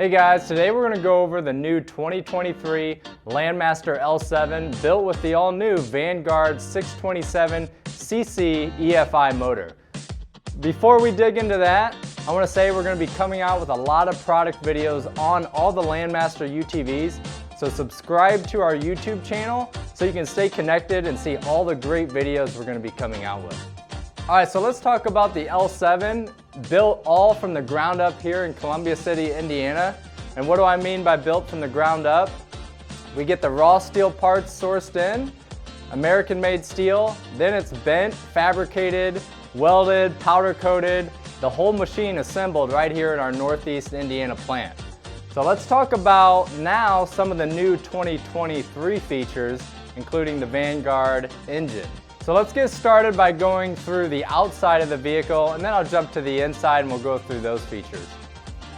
Hey guys, today we're going to go over the new 2023 Landmaster L7 built with the all-new Vanguard 627cc EFI motor. Before we dig into that, I want to say we're going to be coming out with a lot of product videos on all the Landmaster UTVs, so subscribe to our YouTube channel so you can stay connected and see all the great videos we're going to be coming out with. Alright, so let's talk about the L7, built all from the ground up here in Columbia City, Indiana. And what do I mean by built from the ground up? We get the raw steel parts sourced in, American-made steel, then it's bent, fabricated, welded, powder coated, the whole machine assembled right here in our Northeast Indiana plant. So let's talk about now some of the new 2023 features, including the Vanguard engine. So let's get started by going through the outside of the vehicle, and then I'll jump to the inside and we'll go through those features.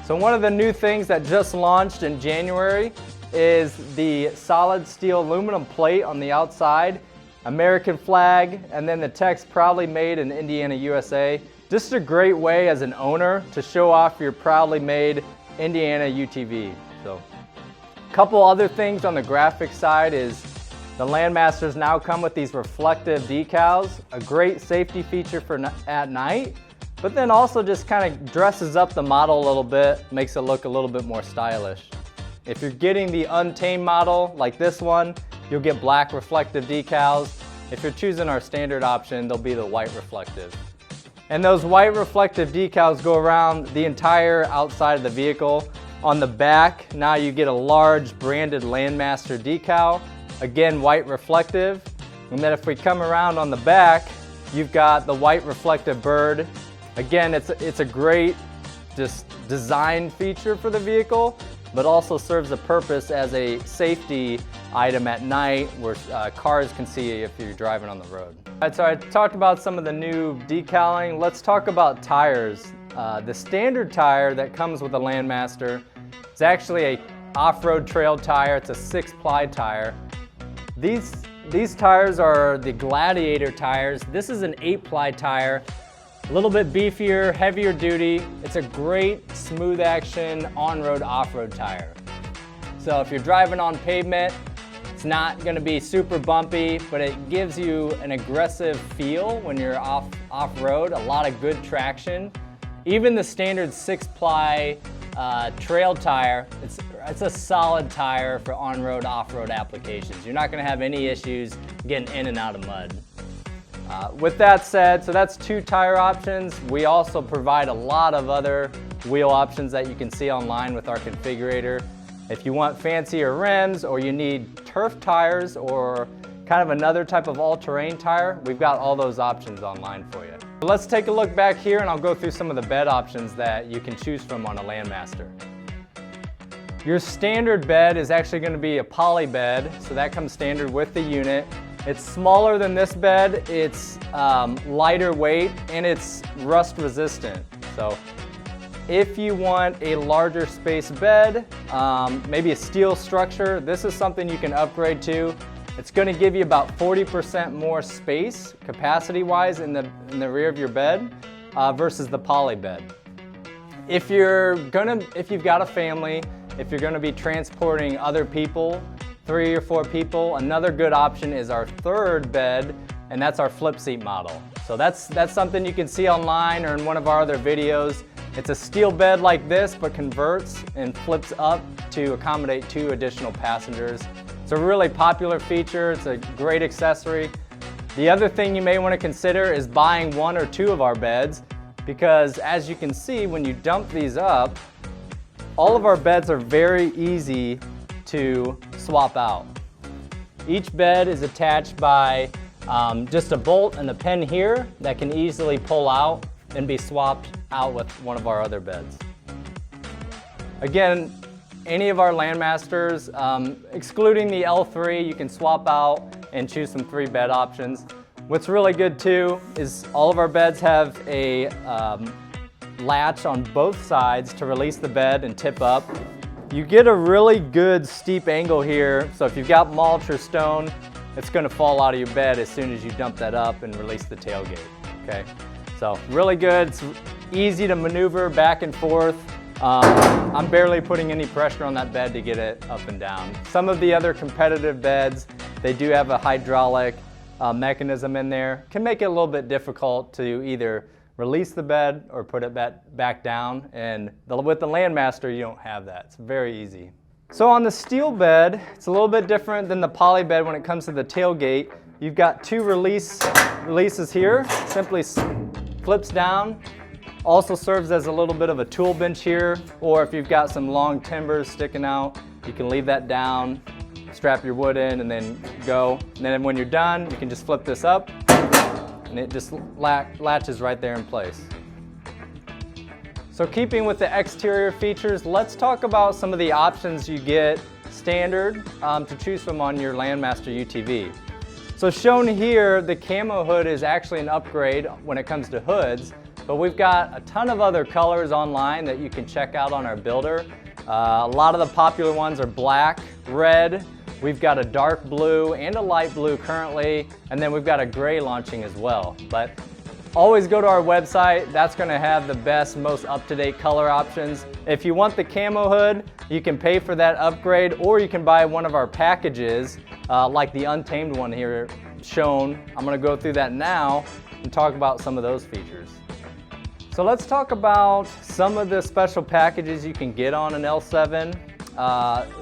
So one of the new things that just launched in January is the solid steel aluminum plate on the outside, American flag, and then the text proudly made in Indiana, USA. Just a great way as an owner to show off your proudly made Indiana UTV. So a couple other things on the graphics side is the Landmasters now come with these reflective decals, a great safety feature for at night, but then also just kind of dresses up the model a little bit, makes it look a little bit more stylish. If you're getting the Untamed model like this one, you'll get black reflective decals. If you're choosing our standard option, they'll be the white reflective. And those white reflective decals go around the entire outside of the vehicle. On the back, now you get a large branded Landmaster decal. Again, white reflective. And then if we come around on the back, you've got the white reflective bird. Again, it's a great just design feature for the vehicle, but also serves a purpose as a safety item at night where cars can see you if you're driving on the road. All right, so I talked about some of the new decaling. Let's talk about tires. The standard tire that comes with the Landmaster is actually a off-road trail tire. It's a 6-ply tire. These tires are the Gladiator tires. This is an 8-ply tire, a little bit beefier, heavier duty. It's a great smooth action on-road, off-road tire. So if you're driving on pavement, it's not going to be super bumpy, but it gives you an aggressive feel when you're off-road, a lot of good traction. Even the standard 6-ply trail tire, it's a solid tire for on-road, off-road applications. You're not going to have any issues getting in and out of mud. With that said, so that's 2 tire options. We also provide a lot of other wheel options that you can see online with our configurator. If you want fancier rims or you need turf tires or kind of another type of all-terrain tire, we've got all those options online for you. Let's take a look back here and I'll go through some of the bed options that you can choose from on a Landmaster. Your standard bed is actually going to be a poly bed, so that comes standard with the unit. It's smaller than this bed, it's lighter weight, and it's rust resistant. So if you want a larger space bed, maybe a steel structure, this is something you can upgrade to. It's going to give you about 40% more space, capacity-wise, in the rear of your bed versus the poly bed. If you've got a family, if you're going to be transporting other people, 3 or 4 people, another good option is our third bed, and that's our flip seat model. So that's something you can see online or in one of our other videos. It's a steel bed like this, but converts and flips up to accommodate 2 additional passengers. It's a really popular feature. It's a great accessory. The other thing you may want to consider is buying 1 or 2 of our beds, because as you can see, when you dump these up, all of our beds are very easy to swap out. Each bed is attached by just a bolt and a pin here that can easily pull out and be swapped out with one of our other beds. Again, any of our Landmasters, excluding the L3, you can swap out and choose some 3 bed options. What's really good too is all of our beds have a latch on both sides to release the bed and tip up. You get a really good steep angle here, so if you've got mulch or stone, it's going to fall out of your bed as soon as you dump that up and release the tailgate. Okay, so really good. It's easy to maneuver back and forth. I'm barely putting any pressure on that bed to get it up and down. Some of the other competitive beds, they do have a hydraulic mechanism in there. Can make it a little bit difficult to either release the bed or put it back down, and with the Landmaster you don't have that. It's very easy. So on the steel bed, it's a little bit different than the poly bed when it comes to the tailgate. You've got two releases here, simply flips down. Also serves as a little bit of a tool bench here, or if you've got some long timbers sticking out, you can leave that down, strap your wood in, and then go. And then when you're done, you can just flip this up, and it just latches right there in place. So keeping with the exterior features, let's talk about some of the options you get standard to choose from on your Landmaster UTV. So shown here, the camo hood is actually an upgrade when it comes to hoods, but we've got a ton of other colors online that you can check out on our builder. A lot of the popular ones are black, red. We've got a dark blue and a light blue currently, and then we've got a gray launching as well. But always go to our website. That's going to have the best, most up-to-date color options. If you want the camo hood, you can pay for that upgrade, or you can buy one of our packages, like the Untamed one here shown. I'm going to go through that now and talk about some of those features. So let's talk about some of the special packages you can get on an L7.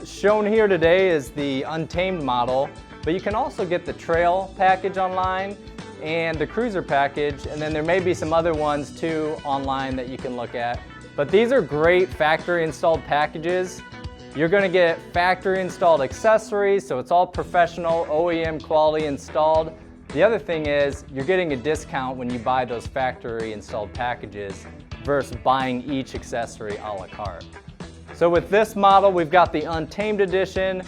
Shown here today is the Untamed model, but you can also get the Trail package online and the Cruiser package, and then there may be some other ones too online that you can look at. But these are great factory installed packages. You're going to get factory installed accessories, so it's all professional OEM quality installed. The other thing is you're getting a discount when you buy those factory installed packages versus buying each accessory a la carte. So with this model, we've got the Untamed edition.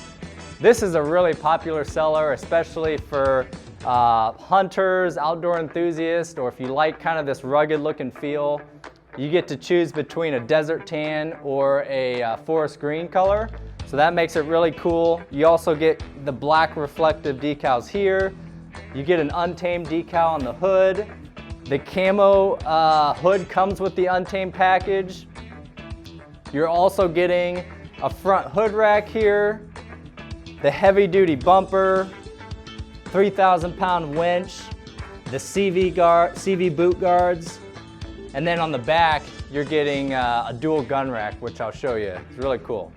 This is a really popular seller, especially for hunters, outdoor enthusiasts, or if you like kind of this rugged looking feel. You get to choose between a desert tan or a forest green color. So that makes it really cool. You also get the black reflective decals here. You get an Untamed decal on the hood. The camo hood comes with the Untamed package. You're also getting a front hood rack here, the heavy duty bumper, 3,000-pound winch, the CV boot guards, and then on the back you're getting a dual gun rack, which I'll show you. It's really cool.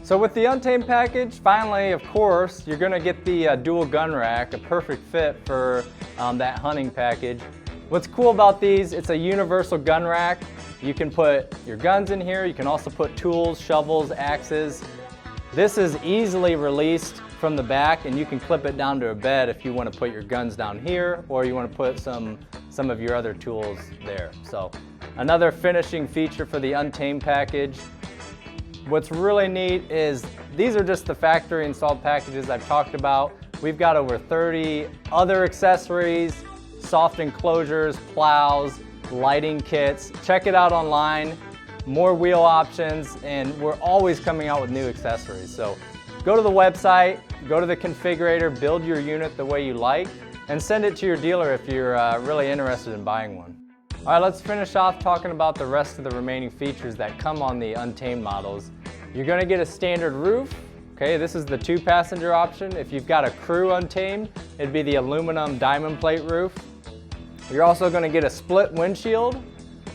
So with the Untamed package, finally, of course, you're gonna get the dual gun rack, a perfect fit for that hunting package. What's cool about these, it's a universal gun rack. You can put your guns in here. You can also put tools, shovels, axes. This is easily released from the back, and you can clip it down to a bed if you want to put your guns down here, or you want to put some of your other tools there. So another finishing feature for the Untamed package. What's really neat is these are just the factory installed packages I've talked about. We've got over 30 other accessories, soft enclosures, plows, lighting kits. Check it out online. More wheel options, and we're always coming out with new accessories. So go to the website, go to the configurator, build your unit the way you like, and send it to your dealer if you're really interested in buying one. All right, let's finish off talking about the rest of the remaining features that come on the Untamed models. You're gonna get a standard roof. Okay, this is the 2-passenger option. If you've got a crew Untamed, it'd be the aluminum diamond plate roof. You're also gonna get a split windshield.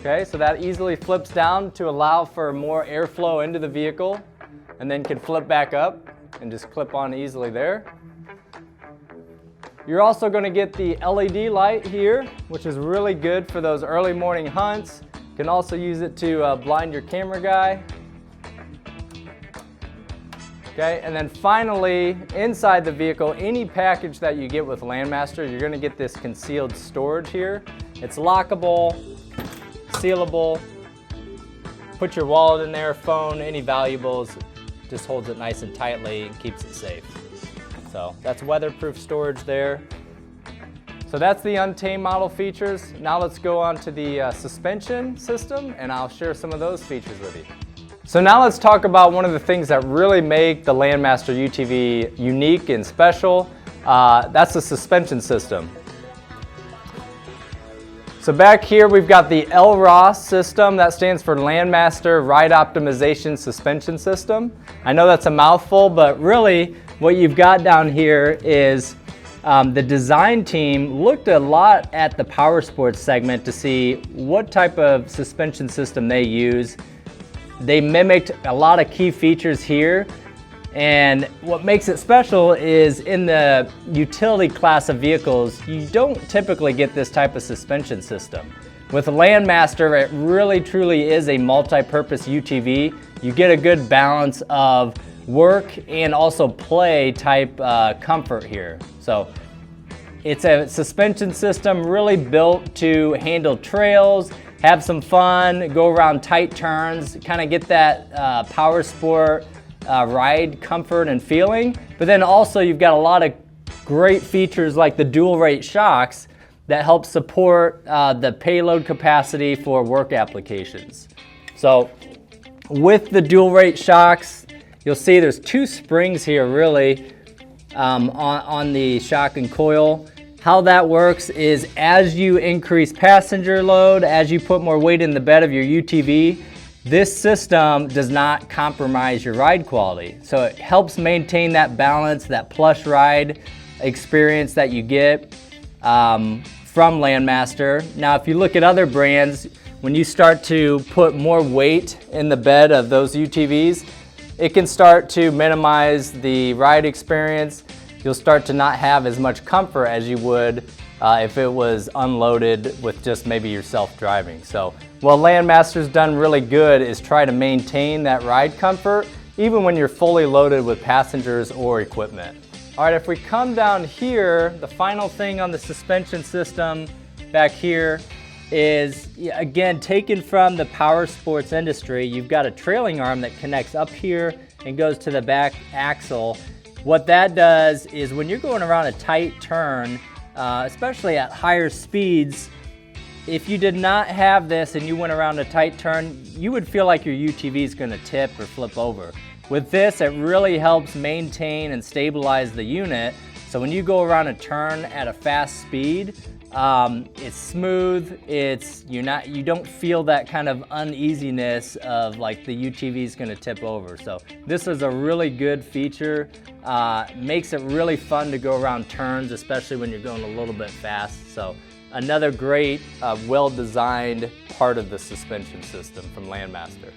Okay, so that easily flips down to allow for more airflow into the vehicle, and then can flip back up and just clip on easily there. You're also going to get the LED light here, which is really good for those early morning hunts. You can also use it to blind your camera guy. Okay, and then finally, inside the vehicle, any package that you get with Landmaster, you're going to get this concealed storage here. It's lockable, sealable. Put your wallet in there, phone, any valuables. Just holds it nice and tightly and keeps it safe. So that's weatherproof storage there. So that's the Untamed model features. Now let's go on to the suspension system, and I'll share some of those features with you. So now let's talk about one of the things that really make the Landmaster UTV unique and special. That's the suspension system. So back here we've got the LROS system. That stands for Landmaster Ride Optimization Suspension System. I know that's a mouthful, but really what you've got down here is the design team looked a lot at the power sports segment to see what type of suspension system they use. They mimicked a lot of key features here, and what makes it special is in the utility class of vehicles, you don't typically get this type of suspension system. With Landmaster, it really truly is a multi-purpose UTV. You get a good balance of work and also play type comfort here. So it's a suspension system really built to handle trails, have some fun, go around tight turns, kind of get that power sport ride comfort and feeling. But then also you've got a lot of great features like the dual rate shocks that help support the payload capacity for work applications. So with the dual rate shocks, you'll see there's two springs here really on the shock and coil. How that works is as you increase passenger load, as you put more weight in the bed of your UTV, this system does not compromise your ride quality. So it helps maintain that balance, that plush ride experience that you get from Landmaster. Now, if you look at other brands, when you start to put more weight in the bed of those UTVs, it can start to minimize the ride experience. You'll start to not have as much comfort as you would if it was unloaded with just maybe yourself driving. So what Landmaster's done really good is try to maintain that ride comfort even when you're fully loaded with passengers or equipment. All right, if we come down here, the final thing on the suspension system back here is, again, taken from the power sports industry. You've got a trailing arm that connects up here and goes to the back axle. What that does is when you're going around a tight turn, especially at higher speeds, if you did not have this and you went around a tight turn, you would feel like your UTV is going to tip or flip over. With this, it really helps maintain and stabilize the unit. So when you go around a turn at a fast speed, it's smooth. You don't feel that kind of uneasiness of like the UTV is going to tip over. So this is a really good feature. Makes it really fun to go around turns, especially when you're going a little bit fast. So another great, well-designed part of the suspension system from Landmaster.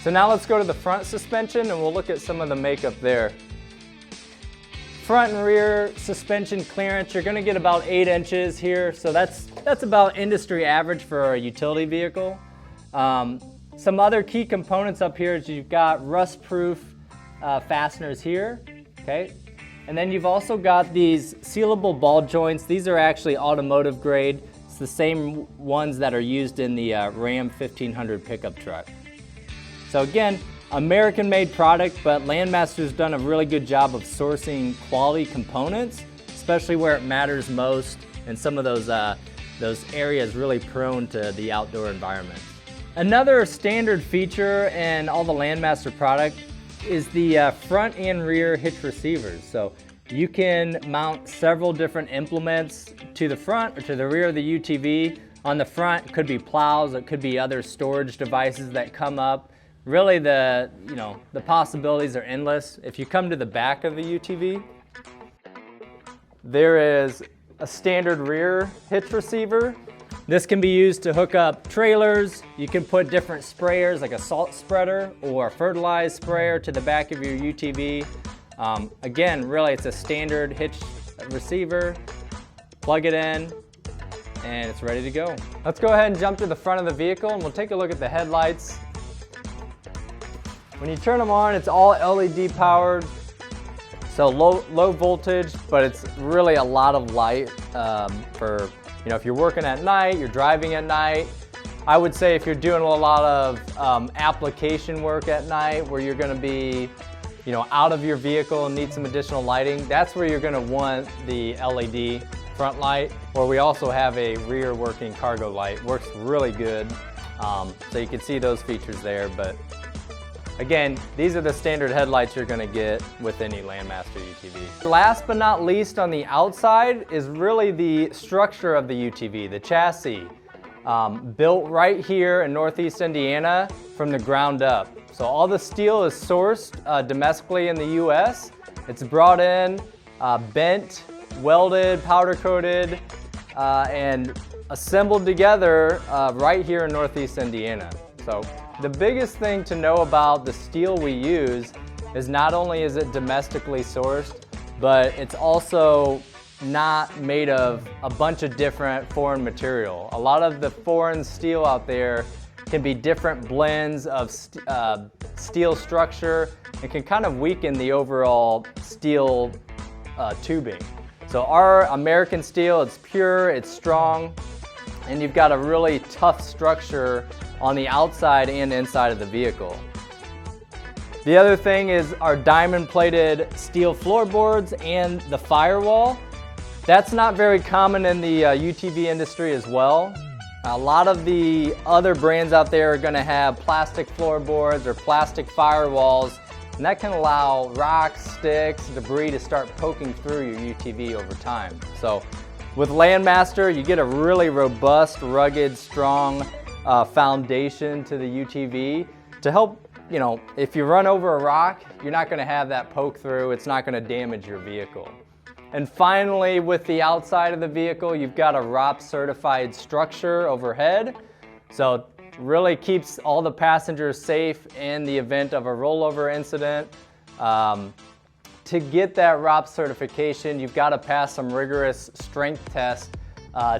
So now let's go to the front suspension and we'll look at some of the makeup there. Front and rear suspension clearance, you're going to get about 8 inches here, so that's about industry average for a utility vehicle. Some other key components up here is you've got rust-proof fasteners here, okay? And then you've also got these sealable ball joints. These are actually automotive grade. It's the same ones that are used in the Ram 1500 pickup truck. So again, American-made product, but Landmaster's done a really good job of sourcing quality components, especially where it matters most in some of those areas really prone to the outdoor environment. Another standard feature in all the Landmaster product is the front and rear hitch receivers. So you can mount several different implements to the front or to the rear of the UTV. On the front, it could be plows, it could be other storage devices that come up. Really, the possibilities are endless. If you come to the back of the UTV, there is a standard rear hitch receiver. This can be used to hook up trailers. You can put different sprayers like a salt spreader or a fertilized sprayer to the back of your UTV. Again, really it's a standard hitch receiver. Plug it in and it's ready to go. Let's go ahead and jump to the front of the vehicle and we'll take a look at the headlights. When you turn them on, it's all LED powered, so low voltage, but it's really a lot of light for, if you're working at night, you're driving at night. I would say if you're doing a lot of application work at night where you're going to be, out of your vehicle and need some additional lighting, that's where you're going to want the LED front light. Or we also have a rear working cargo light, works really good. So you can see those features there, but Again, these are the standard headlights you're gonna get with any Landmaster UTV. Last but not least on the outside is really the structure of the UTV, the chassis. Built right here in Northeast Indiana from the ground up. So all the steel is sourced domestically in the US. It's brought in, bent, welded, powder coated, and assembled together right here in Northeast Indiana. So the biggest thing to know about the steel we use is not only is it domestically sourced, but it's also not made of a bunch of different foreign material. A lot of the foreign steel out there can be different blends of steel structure and can kind of weaken the overall steel tubing. So our American steel, it's pure, it's strong, and you've got a really tough structure on the outside and inside of the vehicle. The other thing is our diamond plated steel floorboards and the firewall. That's not very common in the UTV industry as well. A lot of the other brands out there are gonna have plastic floorboards or plastic firewalls, and that can allow rocks, sticks, debris to start poking through your UTV over time. So with Landmaster, you get a really robust, rugged, strong foundation to the UTV to help, you know, if you run over a rock, you're not gonna have that poke through, it's not gonna damage your vehicle. And finally, with the outside of the vehicle, you've got a ROP certified structure overhead. So really keeps all the passengers safe in the event of a rollover incident. To get that ROP certification, you've got to pass some rigorous strength tests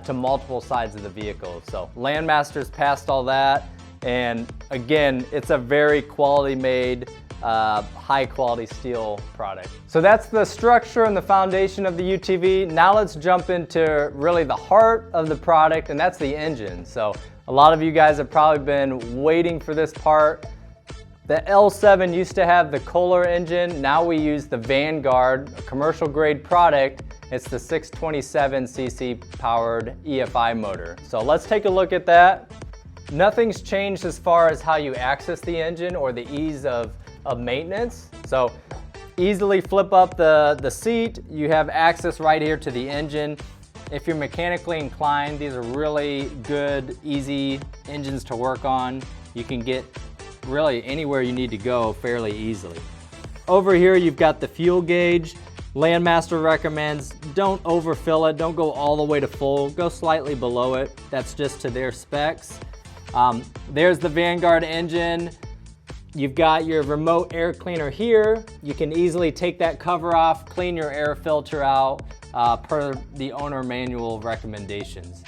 to multiple sides of the vehicle. So Landmaster's passed all that. And again, it's a very quality made, high quality steel product. So that's the structure and the foundation of the UTV. Now let's jump into really the heart of the product, and that's the engine. So a lot of you guys have probably been waiting for this part. The L7 used to have the Kohler engine. Now we use the Vanguard, a commercial grade product. It's the 627cc powered EFI motor. So let's take a look at that. Nothing's changed as far as how you access the engine or the ease of maintenance. So easily flip up the seat. You have access right here to the engine. If you're mechanically inclined, these are really good, easy engines to work on. You can get really anywhere you need to go fairly easily. Over here, you've got the fuel gauge. Landmaster recommends don't overfill it, don't go all the way to full, go slightly below it. That's just to their specs. There's the Vanguard engine. You've got your remote air cleaner here. You can easily take that cover off, clean your air filter out per the owner manual recommendations.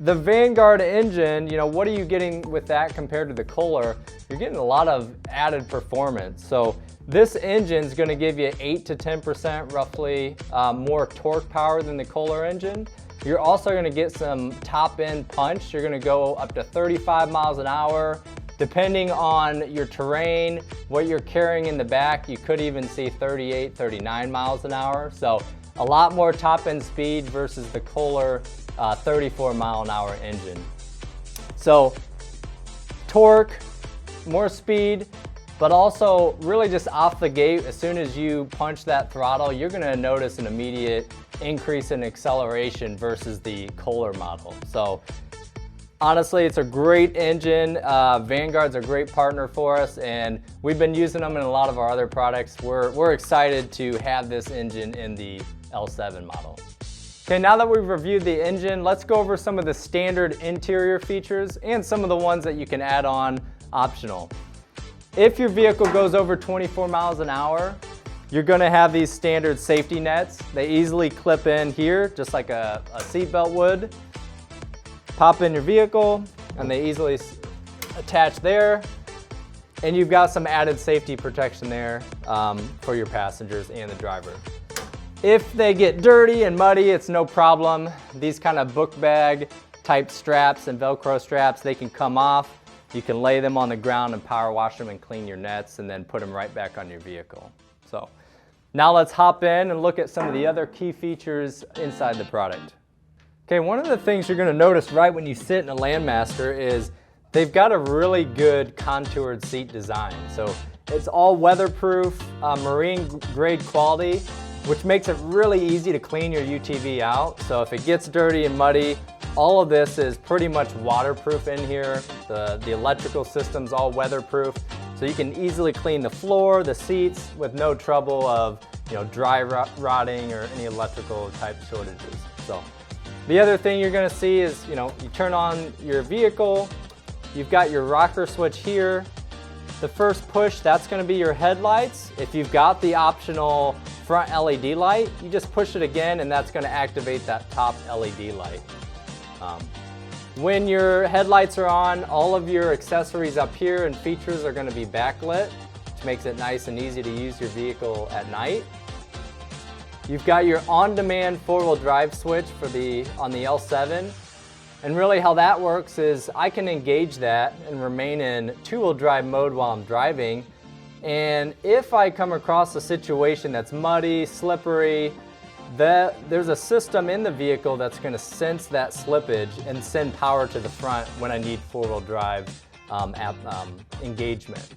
The Vanguard engine, you know, what are you getting with that compared to the Kohler? You're getting a lot of added performance. So this engine is going to give you 8 to 10% roughly more torque power than the Kohler engine. You're also going to get some top end punch. You're going to go up to 35 miles an hour. Depending on your terrain, what you're carrying in the back, you could even see 38, 39 miles an hour. So a lot more top end speed versus the Kohler 34 mile an hour engine. So torque, more speed, but also really just off the gate, as soon as you punch that throttle, you're gonna notice an immediate increase in acceleration versus the Kohler model. So honestly, it's a great engine. Vanguard's a great partner for us, and we've been using them in a lot of our other products. We're excited to have this engine in the L7 model. Okay, now that we've reviewed the engine, let's go over some of the standard interior features and some of the ones that you can add on optional. If your vehicle goes over 24 miles an hour, you're gonna have these standard safety nets. They easily clip in here, just like a seatbelt would. Pop in your vehicle, and they easily attach there. And you've got some added safety protection there for your passengers and the driver. If they get dirty and muddy, it's no problem. These kind of book bag type straps and Velcro straps, they can come off. You can lay them on the ground and power wash them and clean your nets and then put them right back on your vehicle. So now let's hop in and look at some of the other key features inside the product. Okay, one of the things you're gonna notice right when you sit in a Landmaster is they've got a really good contoured seat design. So it's all weatherproof, marine grade quality, which makes it really easy to clean your UTV out. So if it gets dirty and muddy, all of this is pretty much waterproof in here. The electrical system's all weatherproof. So you can easily clean the floor, the seats with no trouble of dry rotting or any electrical type shortages. So the other thing you're gonna see is, you turn on your vehicle, you've got your rocker switch here. The first push, that's gonna be your headlights. If you've got the optional front LED light, you just push it again and that's gonna activate that top LED light. When your headlights are on, all of your accessories up here and features are gonna be backlit, which makes it nice and easy to use your vehicle at night. You've got your on-demand four-wheel drive switch on the L7. And really how that works is I can engage that and remain in two-wheel drive mode while I'm driving. And if I come across a situation that's muddy, slippery, there's a system in the vehicle that's going to sense that slippage and send power to the front when I need four-wheel drive engagement.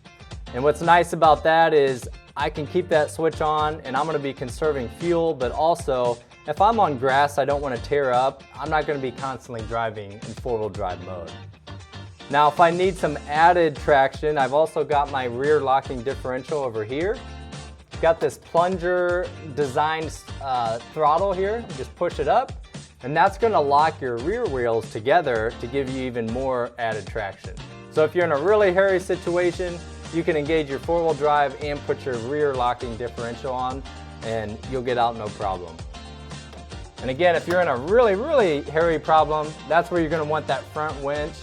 And what's nice about that is I can keep that switch on and I'm going to be conserving fuel, but also if I'm on grass I don't want to tear up, I'm not going to be constantly driving in four-wheel drive mode. Now if I need some added traction, I've also got my rear locking differential over here. Got this plunger designed throttle here. You just push it up and that's going to lock your rear wheels together to give you even more added traction. So if you're in a really hairy situation, you can engage your four-wheel drive and put your rear locking differential on and you'll get out no problem. And again, if you're in a really, really hairy problem, that's where you're going to want that front winch,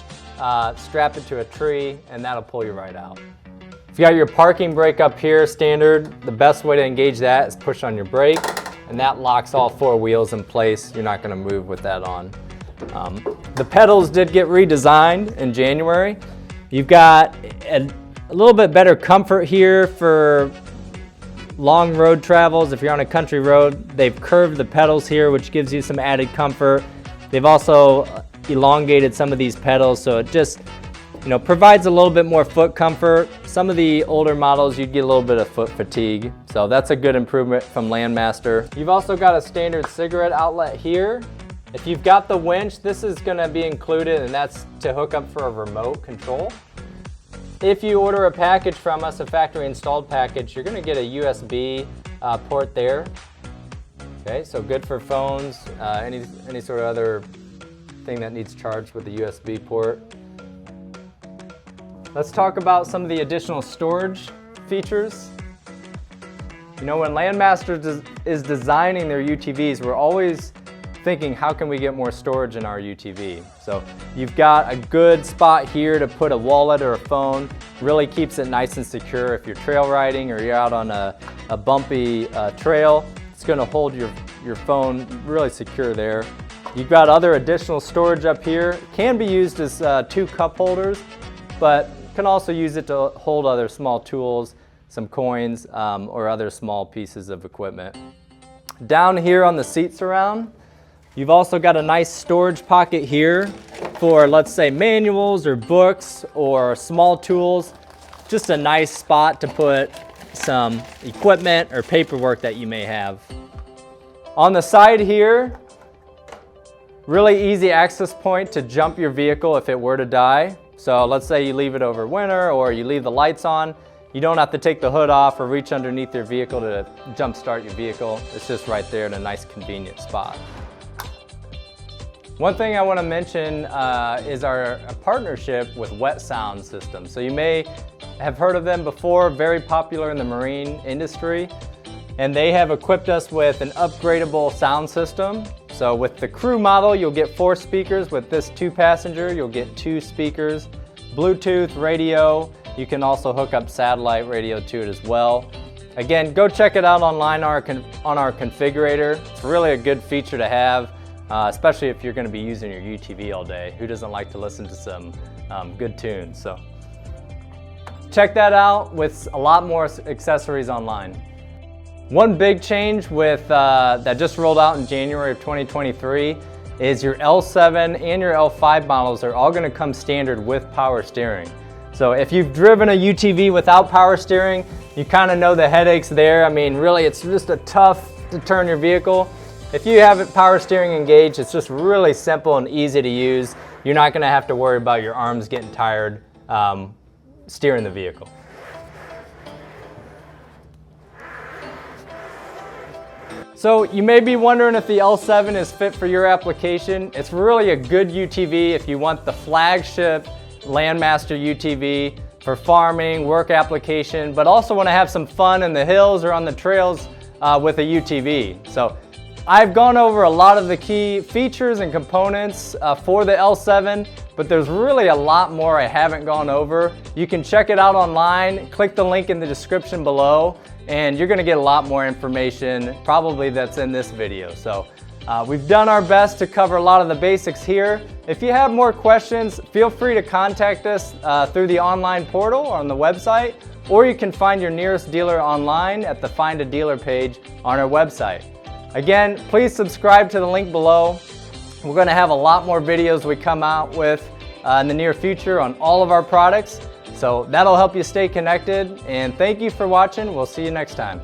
strap it to a tree and that'll pull you right out. If you got your parking brake up here standard, the best way to engage that is push on your brake and that locks all four wheels in place. You're not going to move with that on. The pedals did get redesigned in January. You've got a little bit better comfort here for long road travels. If you're on a country road, they've curved the pedals here, which gives you some added comfort. They've also elongated some of these pedals, so it just provides a little bit more foot comfort. Some of the older models, you'd get a little bit of foot fatigue. So that's a good improvement from Landmaster. You've also got a standard cigarette outlet here. If you've got the winch, this is gonna be included and that's to hook up for a remote control. If you order a package from us, a factory installed package, you're gonna get a USB port there. Okay, so good for phones, any sort of other thing that needs charged with a USB port. Let's talk about some of the additional storage features. When Landmaster is designing their UTVs, we're always thinking, how can we get more storage in our UTV? So you've got a good spot here to put a wallet or a phone. Really keeps it nice and secure. If you're trail riding or you're out on a bumpy trail, it's gonna hold your phone really secure there. You've got other additional storage up here. Can be used as 2 cup holders, but can also use it to hold other small tools, some coins, or other small pieces of equipment. Down here on the seat surround, you've also got a nice storage pocket here for, let's say, manuals or books or small tools. Just a nice spot to put some equipment or paperwork that you may have. On the side here, really easy access point to jump your vehicle if it were to die. So let's say you leave it over winter or you leave the lights on. You don't have to take the hood off or reach underneath your vehicle to jump start your vehicle. It's just right there in a nice convenient spot. One thing I want to mention is our partnership with Wetsound System. So you may have heard of them before, very popular in the marine industry. And they have equipped us with an upgradable sound system. So with the crew model, you'll get 4 speakers. With this 2-passenger, you'll get 2 speakers, Bluetooth, radio. You can also hook up satellite radio to it as well. Again, go check it out online on our configurator. It's really a good feature to have, especially if you're going to be using your UTV all day. Who doesn't like to listen to some good tunes? So check that out with a lot more accessories online. One big change with that just rolled out in January of 2023 is your L7 and your L5 models are all going to come standard with power steering. So if you've driven a UTV without power steering, you kind of know the headaches there. I mean, really, it's just tough to turn your vehicle. If you have it power steering engaged, it's just really simple and easy to use. You're not going to have to worry about your arms getting tired steering the vehicle. So you may be wondering if the L7 is fit for your application. It's really a good UTV if you want the flagship Landmaster UTV for farming, work application, but also want to have some fun in the hills or on the trails with a UTV. So I've gone over a lot of the key features and components for the L7, but there's really a lot more I haven't gone over. You can check it out online, click the link in the description below, and you're gonna get a lot more information, probably that's in this video. So we've done our best to cover a lot of the basics here. If you have more questions, feel free to contact us through the online portal or on the website, or you can find your nearest dealer online at the Find a Dealer page on our website. Again, please subscribe to the link below. We're going to have a lot more videos we come out with in the near future on all of our products. So that'll help you stay connected. And thank you for watching. We'll see you next time.